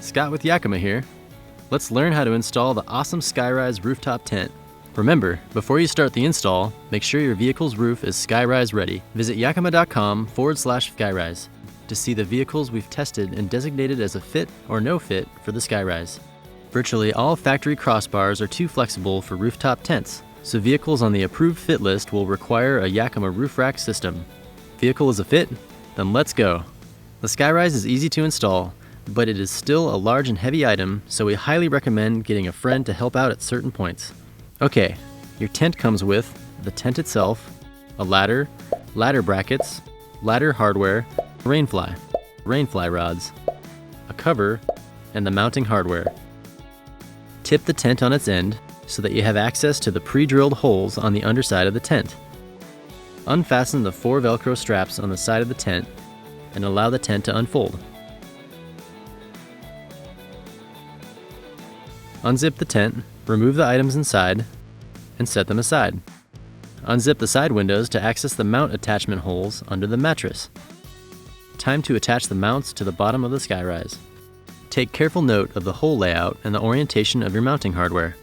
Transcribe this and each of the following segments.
Scott with Yakima here. Let's learn how to install the awesome SkyRise rooftop tent. Remember, before you start the install, make sure your vehicle's roof is SkyRise ready. Visit yakima.com/SkyRise to see the vehicles we've tested and designated as a fit or no fit for the SkyRise. Virtually all factory crossbars are too flexible for rooftop tents, so vehicles on the approved fit list will require a Yakima roof rack system. Vehicle is a fit? Then let's go. The SkyRise is easy to install, but it is still a large and heavy item, so we highly recommend getting a friend to help out at certain points. Okay, your tent comes with the tent itself, a ladder, ladder brackets, ladder hardware, Rainfly rods, a cover, and the mounting hardware. Tip the tent on its end so that you have access to the pre-drilled holes on the underside of the tent. Unfasten the 4 Velcro straps on the side of the tent and allow the tent to unfold. Unzip the tent, remove the items inside, and set them aside. Unzip the side windows to access the mount attachment holes under the mattress. Time to attach the mounts to the bottom of the SkyRise. Take careful note of the hole layout and the orientation of your mounting hardware.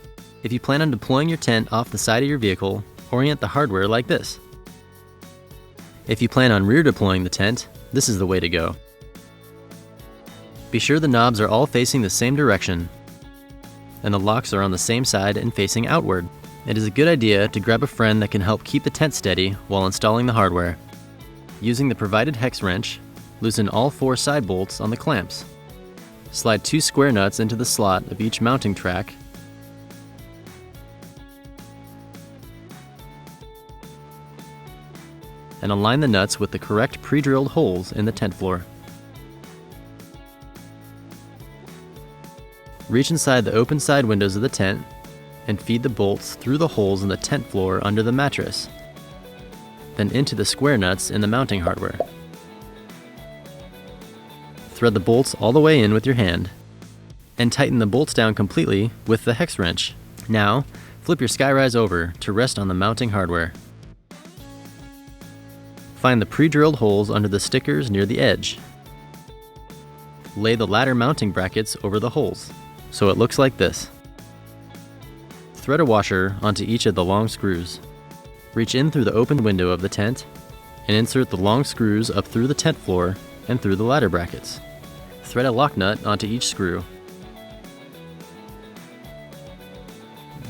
If you plan on deploying your tent off the side of your vehicle, orient the hardware like this. If you plan on rear deploying the tent, this is the way to go. Be sure the knobs are all facing the same direction, and the locks are on the same side and facing outward. It is a good idea to grab a friend that can help keep the tent steady while installing the hardware. Using the provided hex wrench, loosen all 4 side bolts on the clamps. Slide 2 square nuts into the slot of each mounting track and align the nuts with the correct pre-drilled holes in the tent floor. Reach inside the open side windows of the tent and feed the bolts through the holes in the tent floor under the mattress, then into the square nuts in the mounting hardware. Thread the bolts all the way in with your hand and tighten the bolts down completely with the hex wrench. Now, flip your SkyRise over to rest on the mounting hardware. Find the pre-drilled holes under the stickers near the edge. Lay the ladder mounting brackets over the holes, so it looks like this. Thread a washer onto each of the long screws. Reach in through the open window of the tent and insert the long screws up through the tent floor and through the ladder brackets. Thread a lock nut onto each screw.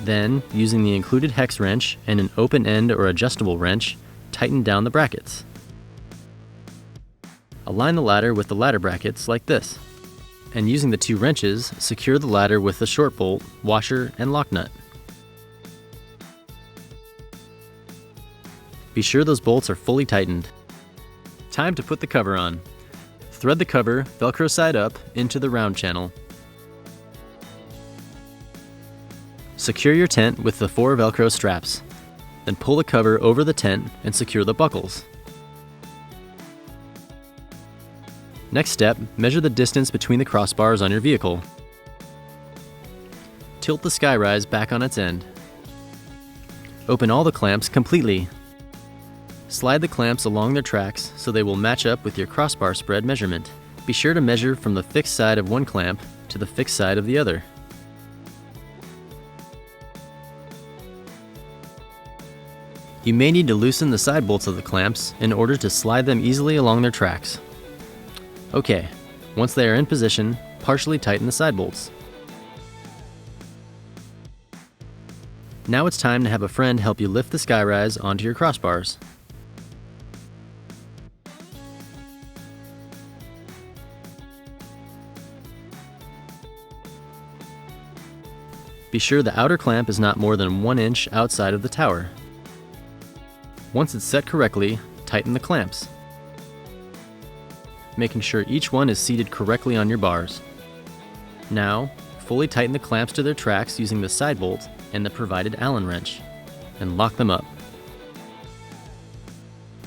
Then, using the included hex wrench and an open end or adjustable wrench, tighten down the brackets. Align the ladder with the ladder brackets like this, and using the 2 wrenches, secure the ladder with the short bolt, washer, and lock nut. Be sure those bolts are fully tightened. Time to put the cover on. Thread the cover, Velcro side up, into the round channel. Secure your tent with the 4 Velcro straps. Then pull the cover over the tent and secure the buckles. Next step, measure the distance between the crossbars on your vehicle. Tilt the SkyRise back on its end. Open all the clamps completely. Slide the clamps along their tracks so they will match up with your crossbar spread measurement. Be sure to measure from the fixed side of one clamp to the fixed side of the other. You may need to loosen the side bolts of the clamps in order to slide them easily along their tracks. Okay, once they are in position, partially tighten the side bolts. Now it's time to have a friend help you lift the SkyRise onto your crossbars. Be sure the outer clamp is not more than 1 inch outside of the tower. Once it's set correctly, tighten the clamps, making sure each one is seated correctly on your bars. Now, fully tighten the clamps to their tracks using the side bolt and the provided Allen wrench, and lock them up.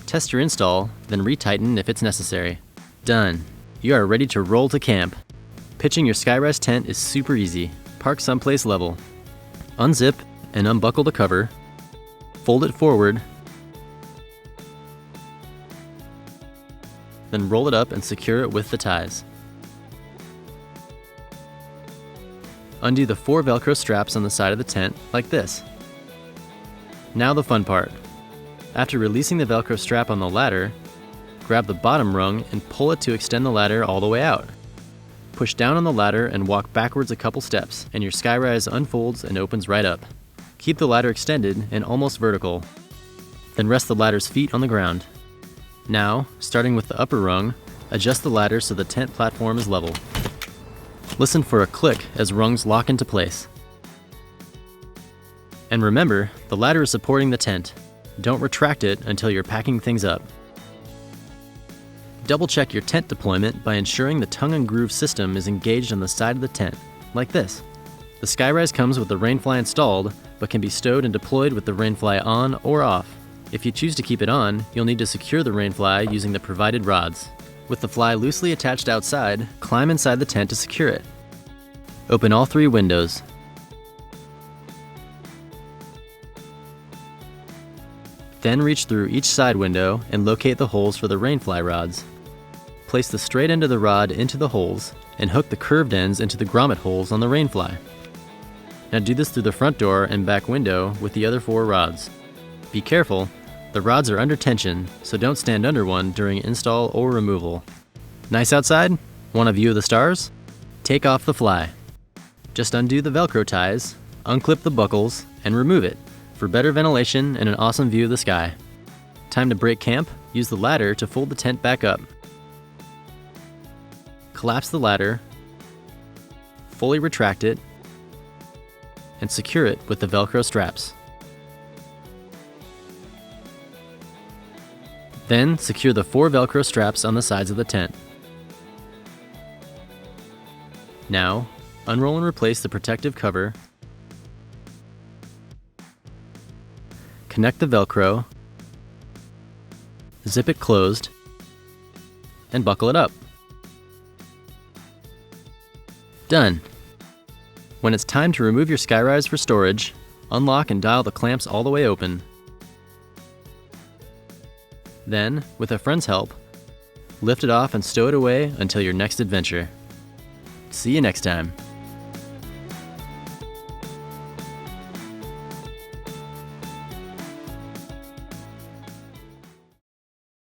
Test your install, then retighten if it's necessary. Done. You are ready to roll to camp. Pitching your SkyRise tent is super easy. Park someplace level. Unzip and unbuckle the cover, fold it forward, then roll it up and secure it with the ties. Undo the 4 Velcro straps on the side of the tent, like this. Now the fun part. After releasing the Velcro strap on the ladder, grab the bottom rung and pull it to extend the ladder all the way out. Push down on the ladder and walk backwards a couple steps, and your SkyRise unfolds and opens right up. Keep the ladder extended and almost vertical. Then rest the ladder's feet on the ground. Now, starting with the upper rung, adjust the ladder so the tent platform is level. Listen for a click as rungs lock into place. And remember, the ladder is supporting the tent. Don't retract it until you're packing things up. Double check your tent deployment by ensuring the tongue and groove system is engaged on the side of the tent, like this. The SkyRise comes with the Rainfly installed, but can be stowed and deployed with the Rainfly on or off. If you choose to keep it on, you'll need to secure the Rainfly using the provided rods. With the fly loosely attached outside, climb inside the tent to secure it. Open all 3 windows. Then reach through each side window and locate the holes for the Rainfly rods. Place the straight end of the rod into the holes and hook the curved ends into the grommet holes on the Rainfly. Now do this through the front door and back window with the other 4 rods. Be careful, the rods are under tension, so don't stand under one during install or removal. Nice outside? Want a view of the stars? Take off the fly. Just undo the Velcro ties, unclip the buckles, and remove it for better ventilation and an awesome view of the sky. Time to break camp? Use the ladder to fold the tent back up. Collapse the ladder, fully retract it, and secure it with the Velcro straps. Then secure the 4 Velcro straps on the sides of the tent. Now, unroll and replace the protective cover. Connect the Velcro, zip it closed, and buckle it up. Done. When it's time to remove your SkyRise for storage, unlock and dial the clamps all the way open. Then, with a friend's help, lift it off and stow it away until your next adventure. See you next time.